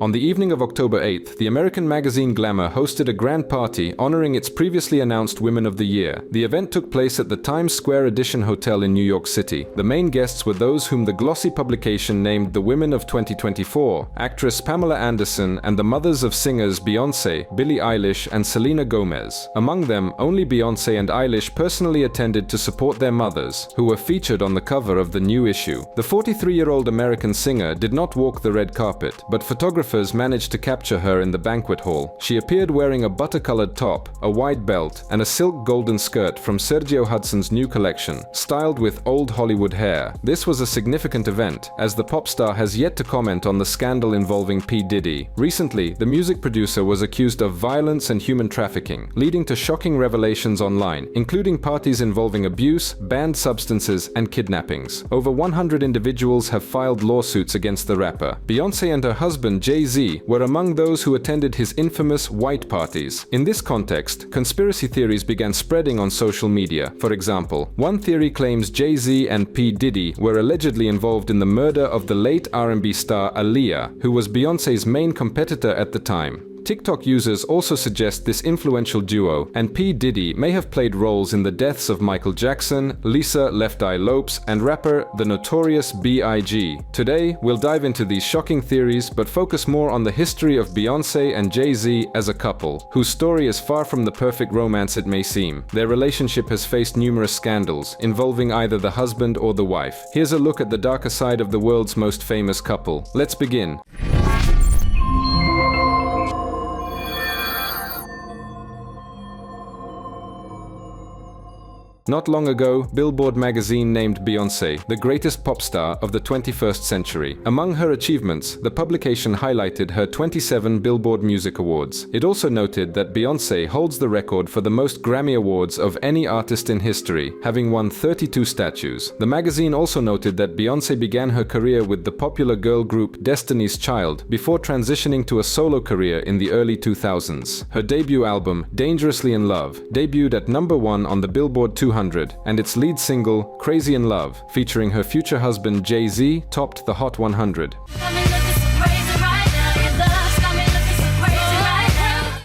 On the evening of October 8th, the American magazine Glamour hosted a grand party honoring its previously announced Women of the Year. The event took place at the Times Square Edition Hotel in New York City. The main guests were those whom the glossy publication named the Women of 2024, actress Pamela Anderson and the mothers of singers Beyoncé, Billie Eilish and Selena Gomez. Among them, only Beyoncé and Eilish personally attended to support their mothers, who were featured on the cover of the new issue. The 43-year-old American singer did not walk the red carpet, but photographers managed to capture her in the banquet hall. She appeared wearing a butter-colored top, a wide belt, and a silk golden skirt from Sergio Hudson's new collection, styled with old Hollywood hair. This was a significant event, as the pop star has yet to comment on the scandal involving P. Diddy. Recently, the music producer was accused of violence and human trafficking, leading to shocking revelations online, including parties involving abuse, banned substances, and kidnappings. Over 100 individuals have filed lawsuits against the rapper. Beyoncé and her husband Jay-Z were among those who attended his infamous white parties. In this context, conspiracy theories began spreading on social media. For example, one theory claims Jay-Z and P. Diddy were allegedly involved in the murder of the late R&B star Aaliyah, who was Beyoncé's main competitor at the time. TikTok users also suggest this influential duo and P. Diddy may have played roles in the deaths of Michael Jackson, Lisa Left Eye Lopes, and rapper The Notorious B.I.G. Today, we'll dive into these shocking theories but focus more on the history of Beyoncé and Jay-Z as a couple, whose story is far from the perfect romance it may seem. Their relationship has faced numerous scandals, involving either the husband or the wife. Here's a look at the darker side of the world's most famous couple. Let's begin. Not long ago, Billboard magazine named Beyoncé the greatest pop star of the 21st century. Among her achievements, the publication highlighted her 27 Billboard Music Awards. It also noted that Beyoncé holds the record for the most Grammy Awards of any artist in history, having won 32 statues. The magazine also noted that Beyoncé began her career with the popular girl group Destiny's Child before transitioning to a solo career in the early 2000s. Her debut album, Dangerously in Love, debuted at #1 on the Billboard 200, and its lead single, Crazy in Love, featuring her future husband Jay-Z, topped the Hot 100.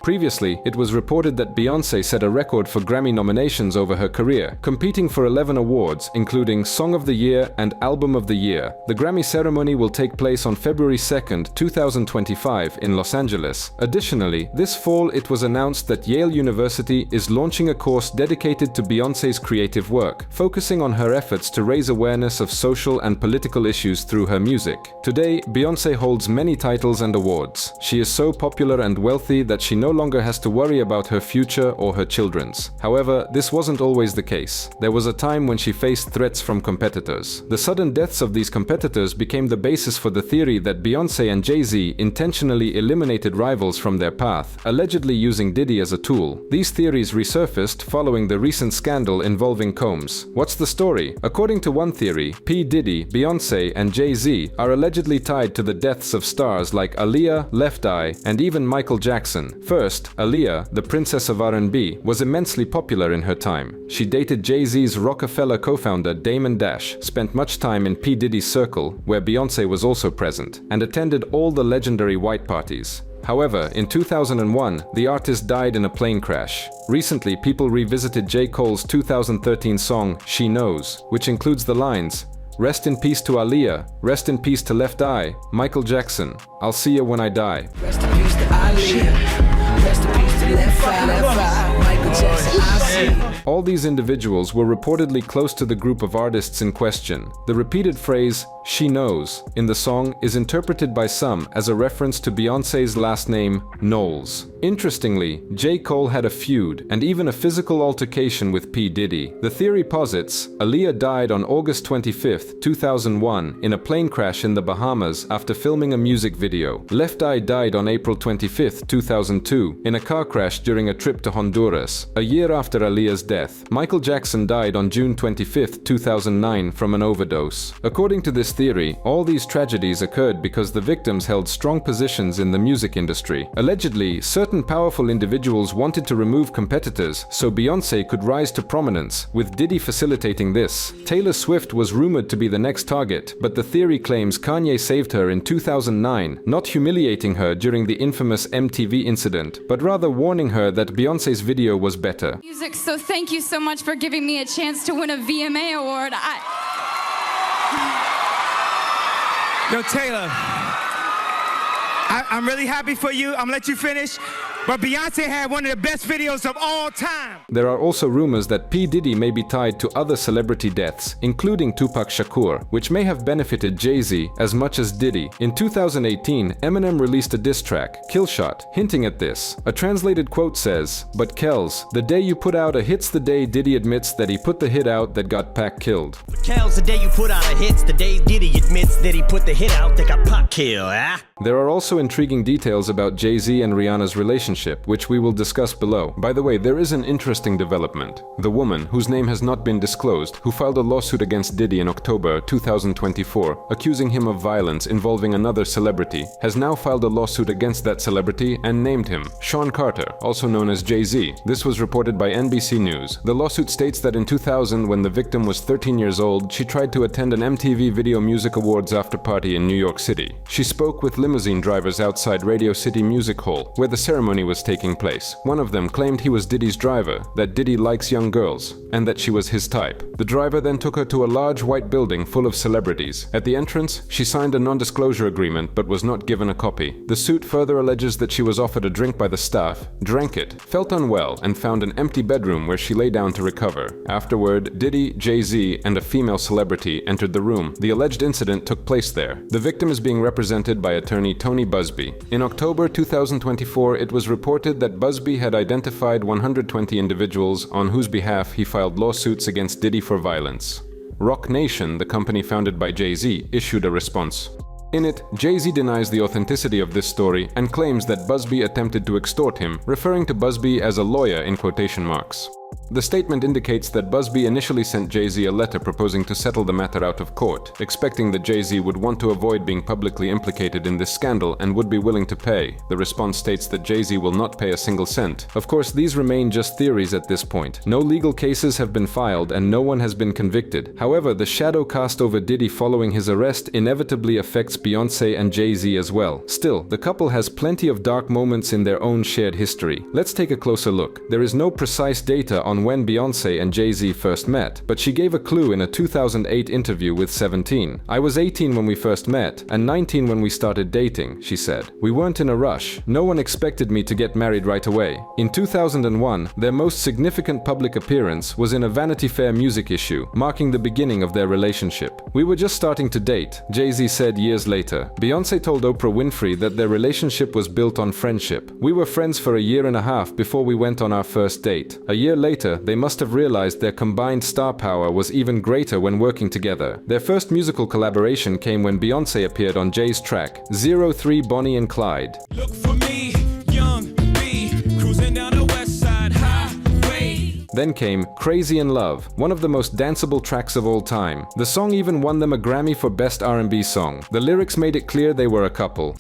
Previously, it was reported that Beyoncé set a record for Grammy nominations over her career, competing for 11 awards, including Song of the Year and Album of the Year. The Grammy ceremony will take place on February 2nd, 2025 in Los Angeles. Additionally, this fall it was announced that Yale University is launching a course dedicated to Beyoncé's creative work, focusing on her efforts to raise awareness of social and political issues through her music. Today, Beyoncé holds many titles and awards. She is so popular and wealthy that she no longer has to worry about her future or her children's. However, this wasn't always the case. There was a time when she faced threats from competitors. The sudden deaths of these competitors became the basis for the theory that Beyoncé and Jay-Z intentionally eliminated rivals from their path, allegedly using Diddy as a tool. These theories resurfaced following the recent scandal involving Combs. What's the story? According to one theory, P. Diddy, Beyoncé, and Jay-Z are allegedly tied to the deaths of stars like Aaliyah, Left Eye, and even Michael Jackson. First, Aaliyah, the princess of R&B, was immensely popular in her time. She dated Jay-Z's Rockefeller co-founder Damon Dash, spent much time in P. Diddy's circle, where Beyoncé was also present, and attended all the legendary white parties. However, in 2001, the artist died in a plane crash. Recently, people revisited J. Cole's 2013 song, She Knows, which includes the lines, "Rest in peace to Aaliyah, rest in peace to Left Eye, Michael Jackson, I'll see you when I die." Rest in peace to Aaliyah. Rest in peace to Left Eye, Michael Jackson, I see. All these individuals were reportedly close to the group of artists in question. The repeated phrase, "She Knows," in the song is interpreted by some as a reference to Beyoncé's last name, Knowles. Interestingly, J. Cole had a feud and even a physical altercation with P. Diddy. The theory posits Aaliyah died on August 25, 2001 in a plane crash in the Bahamas after filming a music video. Left Eye died on April 25, 2002 in a car crash during a trip to Honduras. A year after Aaliyah's death, Michael Jackson died on June 25, 2009 from an overdose. According to this theory, all these tragedies occurred because the victims held strong positions in the music industry. Allegedly, certain powerful individuals wanted to remove competitors so Beyoncé could rise to prominence, with Diddy facilitating this. Taylor Swift was rumored to be the next target, but the theory claims Kanye saved her in 2009, not humiliating her during the infamous MTV incident, but rather warning her that Beyoncé's video was better. Music, so thank you so much for giving me a chance to win a VMA award. Yo, Taylor, I'm really happy for you. I'm gonna let you finish. But Beyoncé had one of the best videos of all time. There are also rumors that P. Diddy may be tied to other celebrity deaths, including Tupac Shakur, which may have benefited Jay-Z as much as Diddy. In 2018, Eminem released a diss track, Killshot, hinting at this. A translated quote says, "But Kells, the day you put out a hit's the day Diddy admits that he put the hit out that got Pac killed." Kells, the day you put out a hit's the day Diddy admits that he put the hit out that got Pac killed, ah? There are also intriguing details about Jay-Z and Rihanna's relationship, which we will discuss below. By the way, there is an interesting development. The woman, whose name has not been disclosed, who filed a lawsuit against Diddy in October 2024, accusing him of violence involving another celebrity, has now filed a lawsuit against that celebrity and named him Sean Carter, also known as Jay-Z. This was reported by NBC News. The lawsuit states that in 2000, when the victim was 13 years old, she tried to attend an MTV Video Music Awards after party in New York City. She spoke with limousine drivers outside Radio City Music Hall, where the ceremony was taking place. One of them claimed he was Diddy's driver, that Diddy likes young girls, and that she was his type. The driver then took her to a large white building full of celebrities. At the entrance, she signed a non-disclosure agreement but was not given a copy. The suit further alleges that she was offered a drink by the staff, drank it, felt unwell, and found an empty bedroom where she lay down to recover. Afterward, Diddy, Jay-Z, and a female celebrity entered the room. The alleged incident took place there. The victim is being represented by attorney Tony Busby. In October 2024, it was reported that Busby had identified 120 individuals on whose behalf he filed lawsuits against Diddy for violence. Roc Nation, the company founded by Jay-Z, issued a response. In it, Jay-Z denies the authenticity of this story and claims that Busby attempted to extort him, referring to Busby as a lawyer in quotation marks. The statement indicates that Busby initially sent Jay-Z a letter proposing to settle the matter out of court, expecting that Jay-Z would want to avoid being publicly implicated in this scandal and would be willing to pay. The response states that Jay-Z will not pay a single cent. Of course, these remain just theories at this point. No legal cases have been filed and no one has been convicted. However, the shadow cast over Diddy following his arrest inevitably affects Beyoncé and Jay-Z as well. Still, the couple has plenty of dark moments in their own shared history. Let's take a closer look. There is no precise data on when Beyoncé and Jay-Z first met, but she gave a clue in a 2008 interview with 17. "I was 18 when we first met, and 19 when we started dating," she said. "We weren't in a rush. No one expected me to get married right away." In 2001, their most significant public appearance was in a Vanity Fair music issue, marking the beginning of their relationship. "We were just starting to date," Jay-Z said years later. Beyoncé told Oprah Winfrey that their relationship was built on friendship. "We were friends for a year and a half before we went on our first date. A year later, they must have realized their combined star power was even greater when working together." Their first musical collaboration came when Beyoncé appeared on Jay's track, 03 Bonnie and Clyde. Look for me, young B, cruising down the west side highway. Then came Crazy in Love, one of the most danceable tracks of all time. The song even won them a Grammy for Best R&B Song. The lyrics made it clear they were a couple.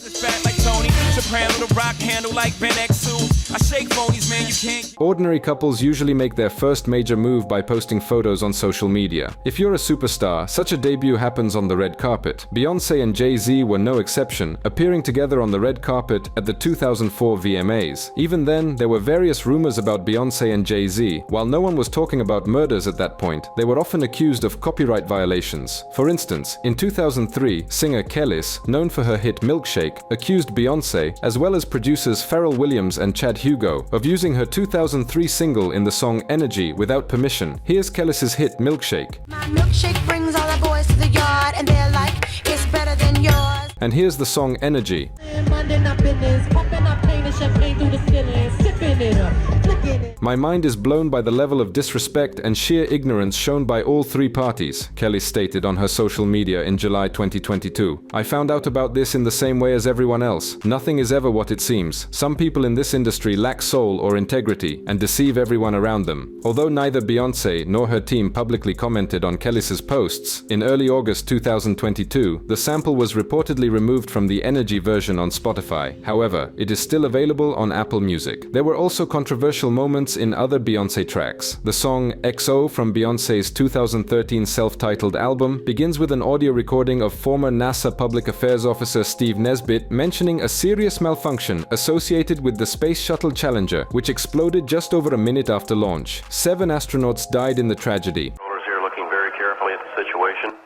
Ordinary couples usually make their first major move by posting photos on social media. If you're a superstar, such a debut happens on the red carpet. Beyoncé and Jay-Z were no exception, appearing together on the red carpet at the 2004 VMAs. Even then, there were various rumors about Beyoncé and Jay-Z. While no one was talking about murders at that point, they were often accused of copyright violations. For instance, in 2003, singer Scariest, known for her hit Milkshake, accused Beyoncé, as well as producers Pharrell Williams and Chad Hugo, of using her 2003 single in the song Energy without permission. Here's Scariest's hit Milkshake. My milkshake brings all the boys to the yard, and they're like, it's better than yours. And here's the song Energy. Minding our business, popping our pain and champagne through the ceiling, sipping it up. My mind is blown by the level of disrespect and sheer ignorance shown by all three parties, Kelly stated on her social media in July 2022. I found out about this in the same way as everyone else. Nothing is ever what it seems. Some people in this industry lack soul or integrity and deceive everyone around them. Although neither Beyoncé nor her team publicly commented on Kelly's posts, in early August 2022, the sample was reportedly removed from the Energy version on Spotify. However, it is still available on Apple Music. There were also controversial moments in other Beyoncé tracks. The song XO from Beyoncé's 2013 self-titled album begins with an audio recording of former NASA Public Affairs Officer Steve Nesbitt mentioning a serious malfunction associated with the Space Shuttle Challenger, which exploded just over a minute after launch. 7 astronauts died in the tragedy. Here looking very carefully at the situation.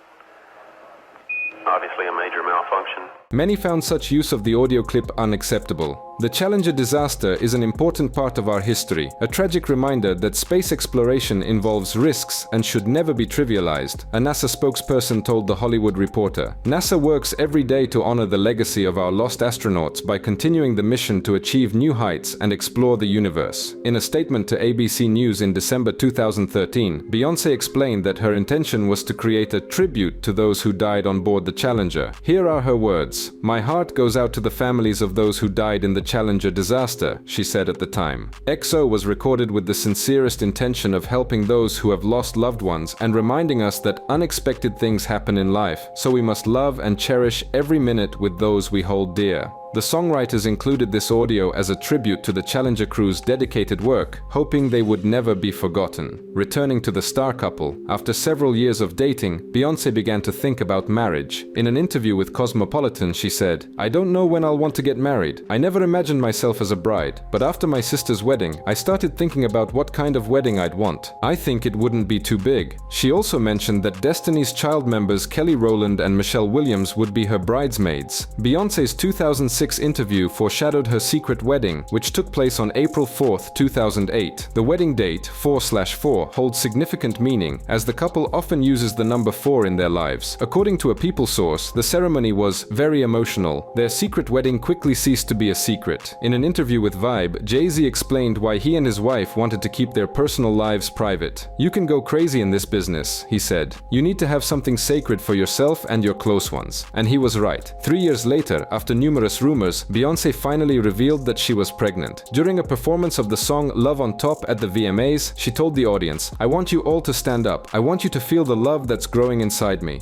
Obviously a major malfunction. Many found such use of the audio clip unacceptable. The Challenger disaster is an important part of our history, a tragic reminder that space exploration involves risks and should never be trivialized, a NASA spokesperson told The Hollywood Reporter. NASA works every day to honor the legacy of our lost astronauts by continuing the mission to achieve new heights and explore the universe. In a statement to ABC News in December 2013, Beyoncé explained that her intention was to create a tribute to those who died on board the Challenger. Here are her words. "My heart goes out to the families of those who died in the Challenger disaster," she said at the time. XO was recorded with the sincerest intention of helping those who have lost loved ones and reminding us that unexpected things happen in life, so we must love and cherish every minute with those we hold dear. The songwriters included this audio as a tribute to the Challenger crew's dedicated work, hoping they would never be forgotten. Returning to the star couple, after several years of dating, Beyoncé began to think about marriage. In an interview with Cosmopolitan, she said, "I don't know when I'll want to get married. I never imagined myself as a bride, but after my sister's wedding, I started thinking about what kind of wedding I'd want. I think it wouldn't be too big." She also mentioned that Destiny's Child members Kelly Rowland and Michelle Williams would be her bridesmaids. Beyoncé's 2006 interview foreshadowed her secret wedding, which took place on April 4, 2008. The wedding date, 4/4, holds significant meaning, as the couple often uses the number 4 in their lives. According to a People source, the ceremony was very emotional. Their secret wedding quickly ceased to be a secret. In an interview with Vibe, Jay-Z explained why he and his wife wanted to keep their personal lives private. "You can go crazy in this business," he said. "You need to have something sacred for yourself and your close ones." And he was right. 3 years later, after numerous rumors, Beyoncé finally revealed that she was pregnant. During a performance of the song Love on Top at the VMAs, she told the audience, "I want you all to stand up. I want you to feel the love that's growing inside me."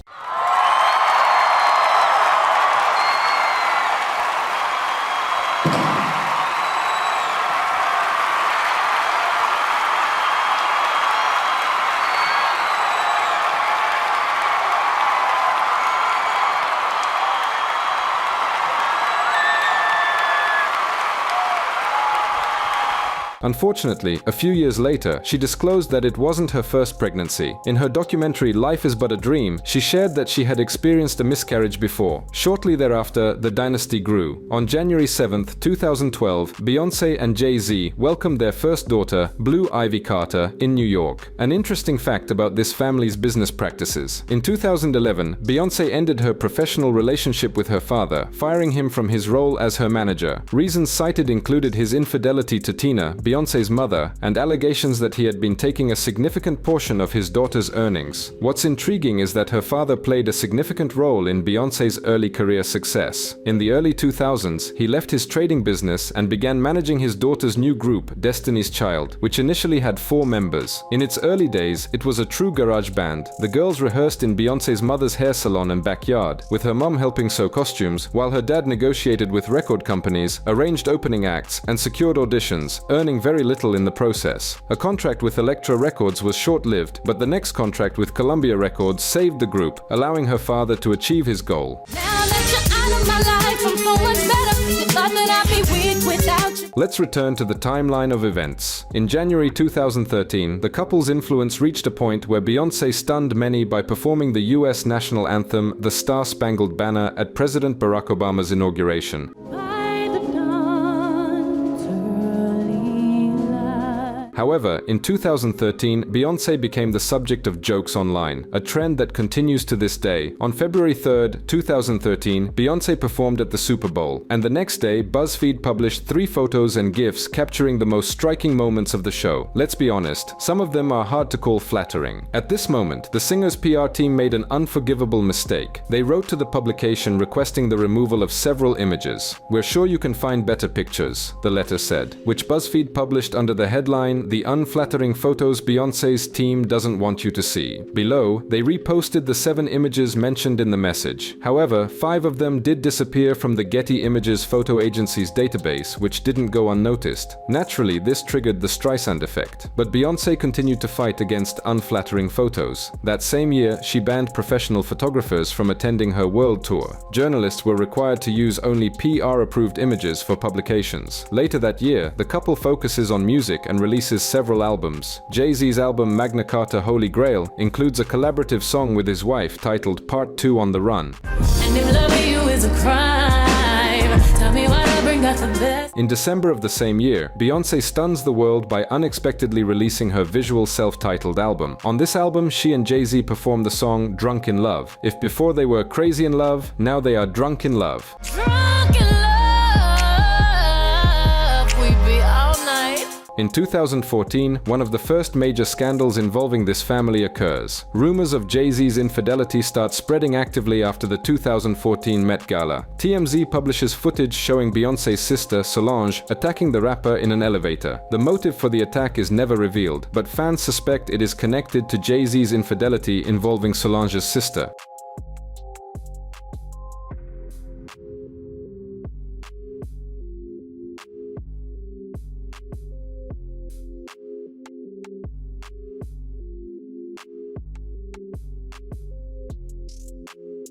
Unfortunately, a few years later, she disclosed that it wasn't her first pregnancy. In her documentary Life is But a Dream, she shared that she had experienced a miscarriage before. Shortly thereafter, the dynasty grew. On January 7, 2012, Beyoncé and Jay-Z welcomed their first daughter, Blue Ivy Carter, in New York. An interesting fact about this family's business practices. In 2011, Beyoncé ended her professional relationship with her father, firing him from his role as her manager. Reasons cited included his infidelity to Tina, Beyoncé's mother, and allegations that he had been taking a significant portion of his daughter's earnings. What's intriguing is that her father played a significant role in Beyoncé's early career success. In the early 2000s, he left his trading business and began managing his daughter's new group, Destiny's Child, which initially had 4 members. In its early days, it was a true garage band. The girls rehearsed in Beyoncé's mother's hair salon and backyard, with her mom helping sew costumes, while her dad negotiated with record companies, arranged opening acts, and secured auditions, earning very little in the process. A contract with Elektra Records was short-lived, but the next contract with Columbia Records saved the group, allowing her father to achieve his goal. Now that you're out of my life, I'm so much better. You thought that I'd be weak without you. Let's return to the timeline of events. In January 2013, the couple's influence reached a point where Beyoncé stunned many by performing the US national anthem, The Star-Spangled Banner, at President Barack Obama's inauguration. However, in 2013, Beyoncé became the subject of jokes online, a trend that continues to this day. On February 3rd, 2013, Beyoncé performed at the Super Bowl, and the next day, BuzzFeed published 3 photos and GIFs capturing the most striking moments of the show. Let's be honest, some of them are hard to call flattering. At this moment, the singer's PR team made an unforgivable mistake. They wrote to the publication requesting the removal of several images. "We're sure you can find better pictures," the letter said, which BuzzFeed published under the headline, "The unflattering photos Beyoncé's team doesn't want you to see." Below, they reposted the 7 images mentioned in the message. However, 5 of them did disappear from the Getty Images photo agency's database, which didn't go unnoticed. Naturally, this triggered the Streisand effect. But Beyoncé continued to fight against unflattering photos. That same year, she banned professional photographers from attending her world tour. Journalists were required to use only PR-approved images for publications. Later that year, the couple focuses on music and releases several albums. Jay-Z's album Magna Carta Holy Grail includes a collaborative song with his wife titled Part 2 on the Run. And if loving you is a crime, tell me why I bring out the best. In December of the same year, Beyoncé stuns the world by unexpectedly releasing her visual self-titled album. On this album, she and Jay-Z performed the song Drunk in Love. If before they were crazy in love, now they are drunk in love. Drunk in love, we be all night. In 2014, one of the first major scandals involving this family occurs. Rumors of Jay-Z's infidelity start spreading actively after the 2014 Met Gala. TMZ publishes footage showing Beyoncé's sister, Solange, attacking the rapper in an elevator. The motive for the attack is never revealed, but fans suspect it is connected to Jay-Z's infidelity involving Solange's sister.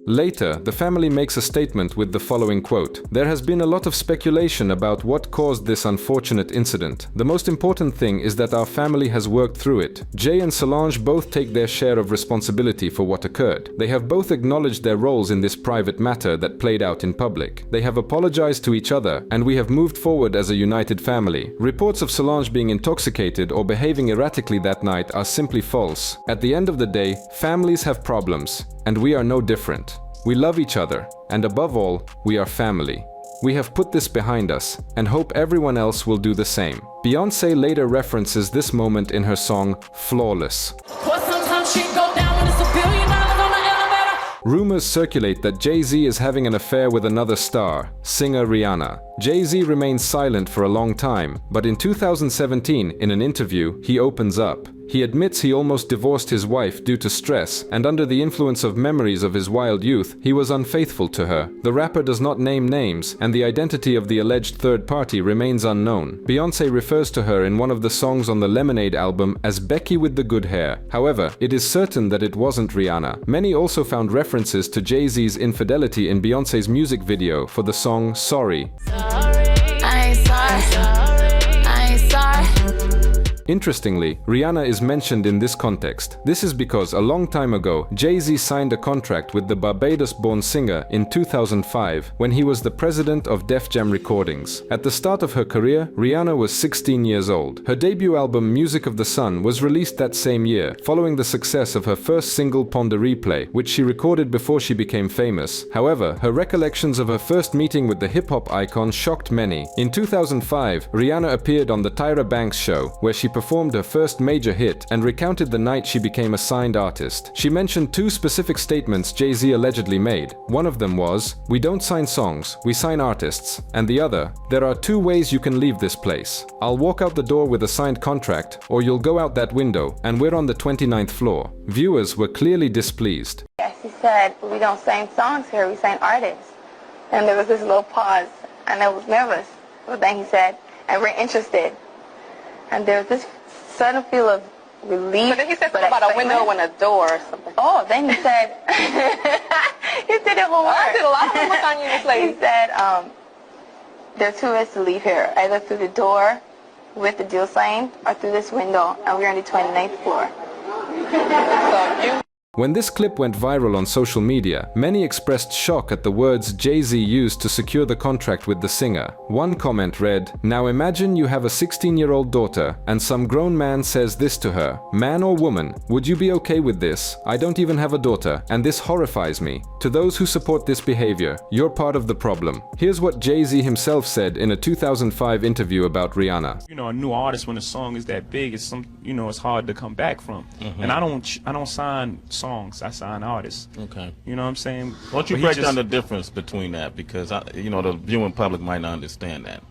Later, the family makes a statement with the following quote: "There has been a lot of speculation about what caused this unfortunate incident. The most important thing is that our family has worked through it. Jay and Solange both take their share of responsibility for what occurred. They have both acknowledged their roles in this private matter that played out in public. They have apologized to each other, and we have moved forward as a united family. Reports of Solange being intoxicated or behaving erratically that night are simply false. At the end of the day, families have problems, and we are no different. We love each other, and above all, we are family. We have put this behind us, and hope everyone else will do the same." Beyoncé later references this moment in her song, Flawless. But sometimes shit go down when it's $1 billion on the elevator. Rumors circulate that Jay-Z is having an affair with another star, singer Rihanna. Jay-Z remains silent for a long time, but in 2017, in an interview, he opens up. He admits he almost divorced his wife due to stress, and under the influence of memories of his wild youth, he was unfaithful to her. The rapper does not name names, and the identity of the alleged third party remains unknown. Beyoncé refers to her in one of the songs on the Lemonade album as Becky with the good hair. However, it is certain that it wasn't Rihanna. Many also found references to Jay-Z's infidelity in Beyoncé's music video for the song Sorry. I ain't sorry. I ain't sorry. Interestingly, Rihanna is mentioned in this context. This is because a long time ago, Jay-Z signed a contract with the Barbados-born singer in 2005 when he was the president of Def Jam Recordings. At the start of her career, Rihanna was 16 years old. Her debut album Music of the Sun was released that same year, following the success of her first single Pon de Replay, which she recorded before she became famous. However, her recollections of her first meeting with the hip-hop icon shocked many. In 2005, Rihanna appeared on the Tyra Banks Show, where she performed her first major hit and recounted the night she became a signed artist. She mentioned 2 specific statements Jay-Z allegedly made. One of them was, "We don't sign songs, we sign artists." And the other, "There are 2 ways you can leave this place. I'll walk out the door with a signed contract, or you'll go out that window, and we're on the 29th floor." Viewers were clearly displeased. Yes, he said, "We don't sing songs here, we sing artists." And there was this little pause, and I was nervous. But then he said, "And we're interested." And there was this sudden feel of relief. But then he said something about a window and a door or something. Oh, then he said, he did it homework. I did a lot of homework on you, Miss Lady. He said, there are 2 ways to leave here, either through the door with the deal signed or through this window, and we're on the 29th floor. So you... When this clip went viral on social media, many expressed shock at the words Jay-Z used to secure the contract with the singer. One comment read, "Now imagine you have a 16-year-old daughter and some grown man says this to her, man or woman, would you be okay with this? I don't even have a daughter, and this horrifies me. To those who support this behavior, you're part of the problem." Here's what Jay-Z himself said in a 2005 interview about Rihanna. You know, a new artist, when a song is that big, it's it's hard to come back from. And I don't sign songs, I sign artists. Okay. You know what I'm saying? Why don't you break down the difference between that, because the viewing public might not understand that.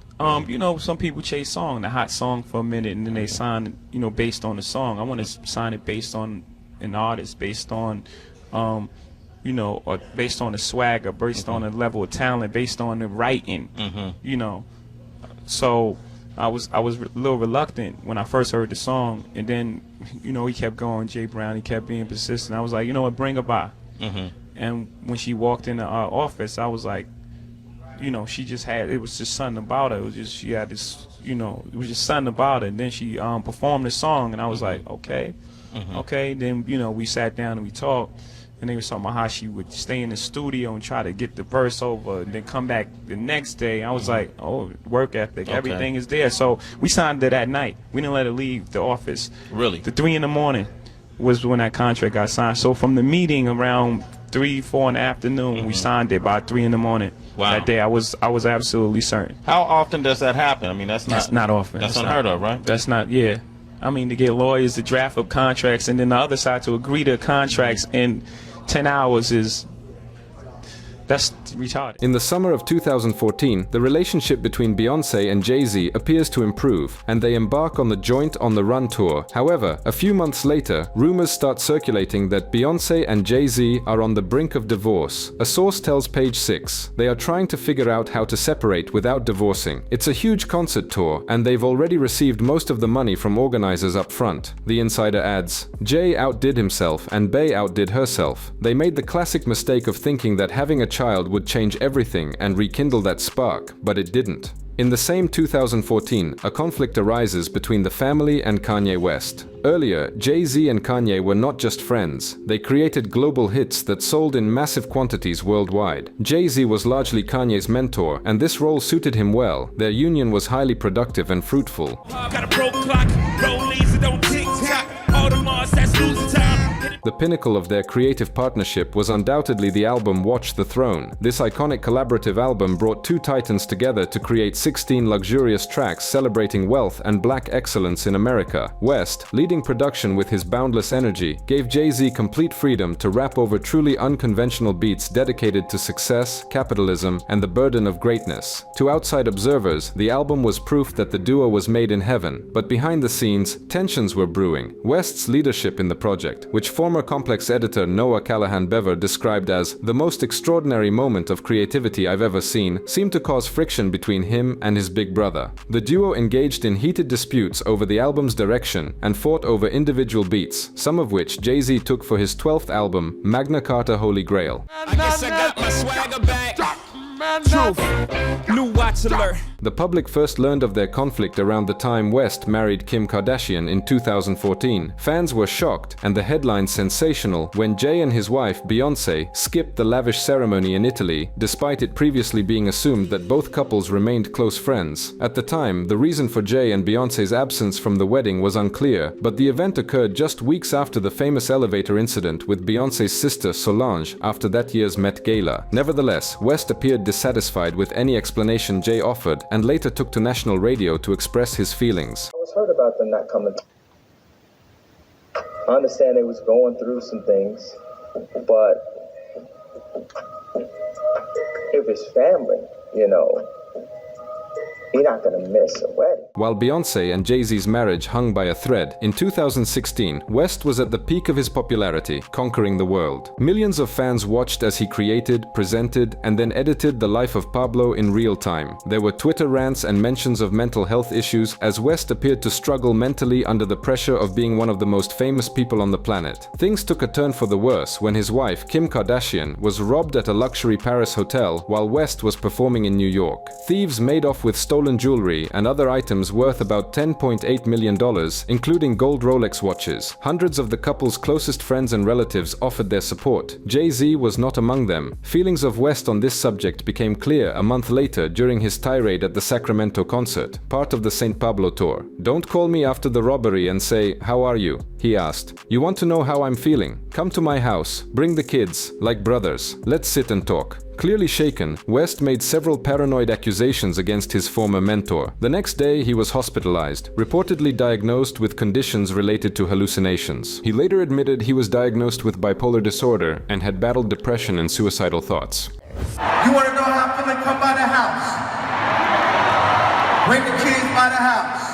Some people chase the hot song for a minute, and then they sign, based on the song. I want to sign it based on an artist, based on, or based on the swagger, based on the level of talent, based on the writing. So I was a little reluctant when I first heard the song, and then he kept going, Jay Brown, he kept being persistent. I was like, you know what, bring her by. And when she walked in our office, I was like, she just had, it was just something about her. It was just, she had this, it was just something about her. And then she performed the song, and I was like, okay, okay. Then, we sat down and we talked, and they were talking about how she would stay in the studio and try to get the verse over, and then come back the next day. I was like, oh, work ethic, everything is there. So we signed it that night. We didn't let her leave the office. Really? The 3 in the morning was when that contract got signed. So from the meeting around 3, 4 in the afternoon, we signed it by 3 in the morning. Wow. That day I was absolutely certain. How often does that happen? I mean, that's not often. That's unheard of, right? That's not, yeah. I mean, to get lawyers to draft up contracts, and then the other side to agree to contracts in 10 hours that's retarded. In the summer of 2014, the relationship between Beyoncé and Jay-Z appears to improve, and they embark on the joint On the Run tour. However, a few months later, rumors start circulating that Beyoncé and Jay-Z are on the brink of divorce. A source tells Page 6 they are trying to figure out how to separate without divorcing. It's a huge concert tour, and they've already received most of the money from organizers up front. The insider adds, Jay outdid himself and Bey outdid herself. They made the classic mistake of thinking that having a child would change everything and rekindle that spark, but it didn't. In the same 2014, a conflict arises between the family and Kanye West. Earlier, Jay-Z and Kanye were not just friends. They created global hits that sold in massive quantities worldwide. Jay-Z was largely Kanye's mentor, and this role suited him well. Their union was highly productive and fruitful. Got a broke clock, rollies that don't tick-tock. All the Mars that's losing time. The pinnacle of their creative partnership was undoubtedly the album Watch the Throne. This iconic collaborative album brought two titans together to create 16 luxurious tracks celebrating wealth and black excellence in America. West, leading production with his boundless energy, gave Jay-Z complete freedom to rap over truly unconventional beats dedicated to success, capitalism, and the burden of greatness. To outside observers, the album was proof that the duo was made in heaven, but behind the scenes, tensions were brewing. West's leadership in the project, which former Complex editor Noah Callahan-Bever described as the most extraordinary moment of creativity I've ever seen, seemed to cause friction between him and his big brother. The duo engaged in heated disputes over the album's direction and fought over individual beats, some of which Jay-Z took for his 12th album, Magna Carta Holy Grail. I guess I got my swagger back. Truth. New watch alert. The public first learned of their conflict around the time West married Kim Kardashian in 2014. Fans were shocked, and the headline sensational when Jay and his wife, Beyoncé, skipped the lavish ceremony in Italy, despite it previously being assumed that both couples remained close friends. At the time, the reason for Jay and Beyoncé's absence from the wedding was unclear, but the event occurred just weeks after the famous elevator incident with Beyoncé's sister Solange after that year's Met Gala. Nevertheless, West appeared dissatisfied with any explanation Jay offered, and later took to national radio to express his feelings. I was hurt about them not coming. I understand they was going through some things, but if it's family, you're not gonna miss a wedding. While Beyoncé and Jay-Z's marriage hung by a thread, in 2016, West was at the peak of his popularity, conquering the world. Millions of fans watched as he created, presented, and then edited the life of Pablo in real time. There were Twitter rants and mentions of mental health issues as West appeared to struggle mentally under the pressure of being one of the most famous people on the planet. Things took a turn for the worse when his wife, Kim Kardashian, was robbed at a luxury Paris hotel while West was performing in New York. Thieves made off with stolen stolen jewelry and other items worth about $10.8 million, including gold Rolex watches. Hundreds of the couple's closest friends and relatives offered their support. Jay-Z was not among them. Feelings of West on this subject became clear a month later during his tirade at the Sacramento concert, part of the St. Pablo tour. "Don't call me after the robbery and say, 'How are you?' he asked. 'You want to know how I'm feeling? Come to my house. Bring the kids, like brothers. Let's sit and talk.'" Clearly shaken, West made several paranoid accusations against his former mentor. The next day, he was hospitalized, reportedly diagnosed with conditions related to hallucinations. He later admitted he was diagnosed with bipolar disorder and had battled depression and suicidal thoughts. You want to know how I'm feeling? Come by the house. Bring the kids by the house.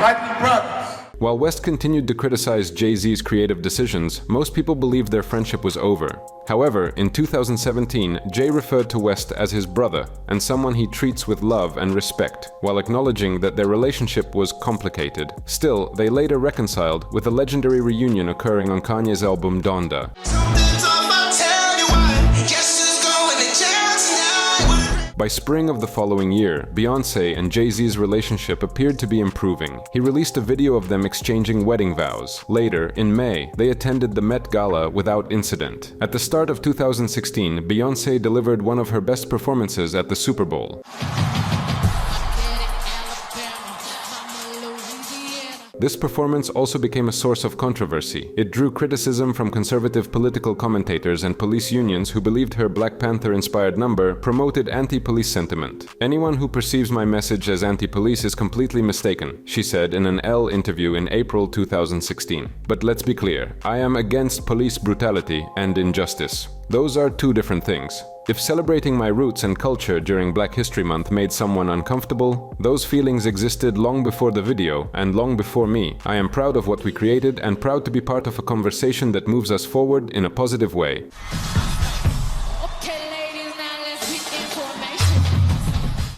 Like your brothers. While West continued to criticize Jay-Z's creative decisions, most people believed their friendship was over. However, in 2017, Jay referred to West as his brother and someone he treats with love and respect, while acknowledging that their relationship was complicated. Still, they later reconciled, with a legendary reunion occurring on Kanye's album Donda. By spring of the following year, Beyoncé and Jay-Z's relationship appeared to be improving. He released a video of them exchanging wedding vows. Later, in May, they attended the Met Gala without incident. At the start of 2016, Beyoncé delivered one of her best performances at the Super Bowl. This performance also became a source of controversy. It drew criticism from conservative political commentators and police unions who believed her Black Panther-inspired number promoted anti-police sentiment. "Anyone who perceives my message as anti-police is completely mistaken," she said in an Elle interview in April 2016. "But let's be clear, I am against police brutality and injustice. Those are two different things. If celebrating my roots and culture during Black History Month made someone uncomfortable, those feelings existed long before the video and long before me. I am proud of what we created and proud to be part of a conversation that moves us forward in a positive way."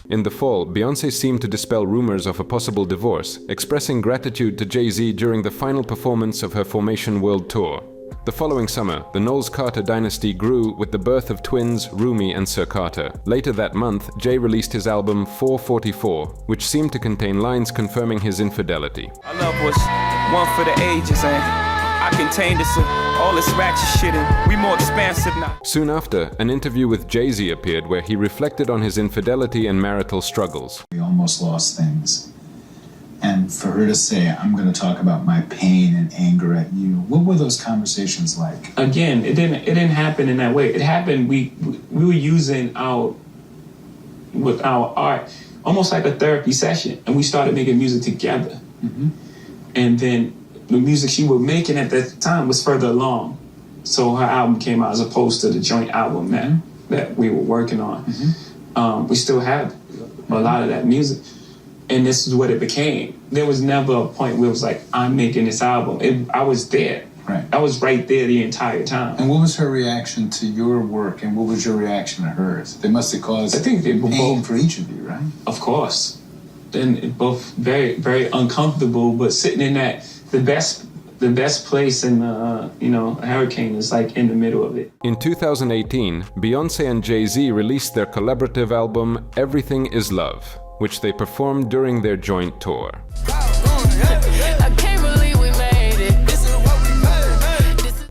In the fall, Beyoncé seemed to dispel rumors of a possible divorce, expressing gratitude to Jay-Z during the final performance of her Formation World Tour. The following summer, the Knowles-Carter dynasty grew with the birth of twins Rumi and Sir Carter. Later that month, Jay released his album 444, which seemed to contain lines confirming his infidelity. Our love was one for the ages, and I contained this all this ratchet shit, and we more expansive now. Soon after, an interview with Jay-Z appeared where he reflected on his infidelity and marital struggles. We almost lost things. And for her to say, "I'm going to talk about my pain and anger at you," what were those conversations like? Again, it didn't happen in that way. It happened, we were using our art almost like a therapy session, and we started making music together. Mm-hmm. And then the music she was making at that time was further along. So her album came out as opposed to the joint album that we were working on. Mm-hmm. We still have a lot of that music. And this is what it became. There was never a point where it was like, I'm making this album. I was there. Right. I was right there the entire time. And what was her reaction to your work, and what was your reaction to hers? They must have caused pain both, for each of you, right? Of course. And both very, very uncomfortable, but sitting in that, the best place in a hurricane is like in the middle of it. In 2018, Beyoncé and Jay-Z released their collaborative album Everything Is Love, which they performed during their joint tour.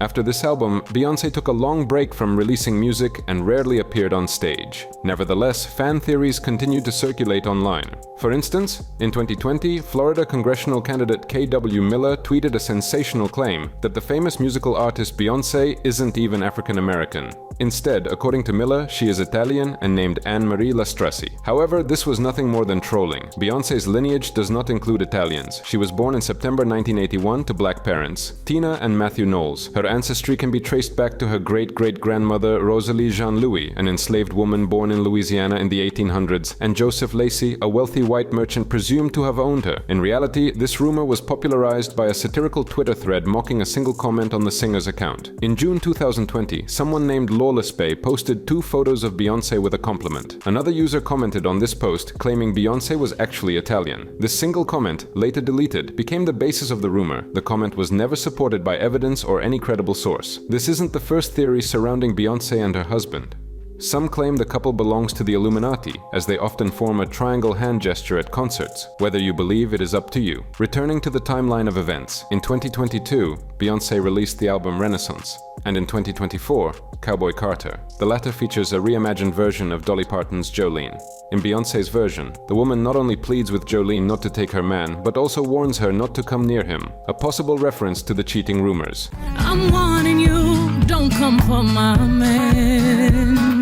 After this album, Beyoncé took a long break from releasing music and rarely appeared on stage. Nevertheless, fan theories continued to circulate online. For instance, in 2020, Florida congressional candidate K.W. Miller tweeted a sensational claim that the famous musical artist Beyoncé isn't even African American. Instead, according to Miller, she is Italian and named Anne-Marie Lastrassi. However, this was nothing more than trolling. Beyoncé's lineage does not include Italians. She was born in September 1981 to black parents, Tina and Matthew Knowles. Her ancestry can be traced back to her great-great-grandmother Rosalie Jean-Louis, an enslaved woman born in Louisiana in the 1800s, and Joseph Lacey, a wealthy white merchant presumed to have owned her. In reality, this rumor was popularized by a satirical Twitter thread mocking a single comment on the singer's account. In June 2020, someone named Lawless Bay posted 2 photos of Beyoncé with a compliment. Another user commented on this post, claiming Beyoncé was actually Italian. This single comment, later deleted, became the basis of the rumor. The comment was never supported by evidence or any credible credible source. This isn't the first theory surrounding Beyoncé and her husband. Some claim the couple belongs to the Illuminati, as they often form a triangle hand gesture at concerts. Whether you believe it is up to you. Returning to the timeline of events, in 2022, Beyoncé released the album Renaissance, and in 2024, Cowboy Carter. The latter features a reimagined version of Dolly Parton's Jolene. In Beyoncé's version, the woman not only pleads with Jolene not to take her man, but also warns her not to come near him, a possible reference to the cheating rumors. I'm warning you, don't come for my man.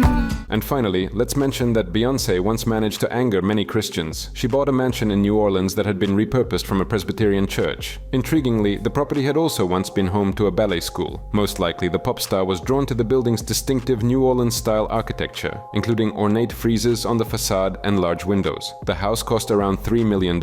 And finally, let's mention that Beyoncé once managed to anger many Christians. She bought a mansion in New Orleans that had been repurposed from a Presbyterian church. Intriguingly, the property had also once been home to a ballet school. Most likely, the pop star was drawn to the building's distinctive New Orleans-style architecture, including ornate friezes on the facade and large windows. The house cost around $3 million.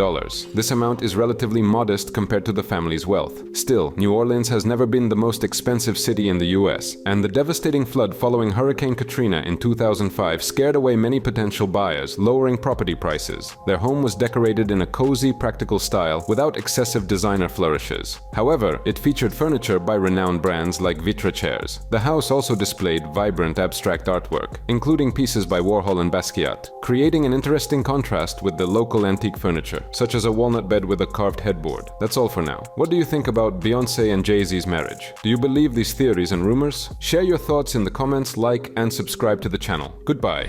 This amount is relatively modest compared to the family's wealth. Still, New Orleans has never been the most expensive city in the US, and the devastating flood following Hurricane Katrina in 2005 scared away many potential buyers, lowering property prices. Their home was decorated in a cozy, practical style without excessive designer flourishes. However, it featured furniture by renowned brands like Vitra chairs. The house also displayed vibrant abstract artwork, including pieces by Warhol and Basquiat, creating an interesting contrast with the local antique furniture, such as a walnut bed with a carved headboard. That's all for now. What do you think about Beyoncé and Jay-Z's marriage? Do you believe these theories and rumors? Share your thoughts in the comments, like, and subscribe to the channel. Goodbye.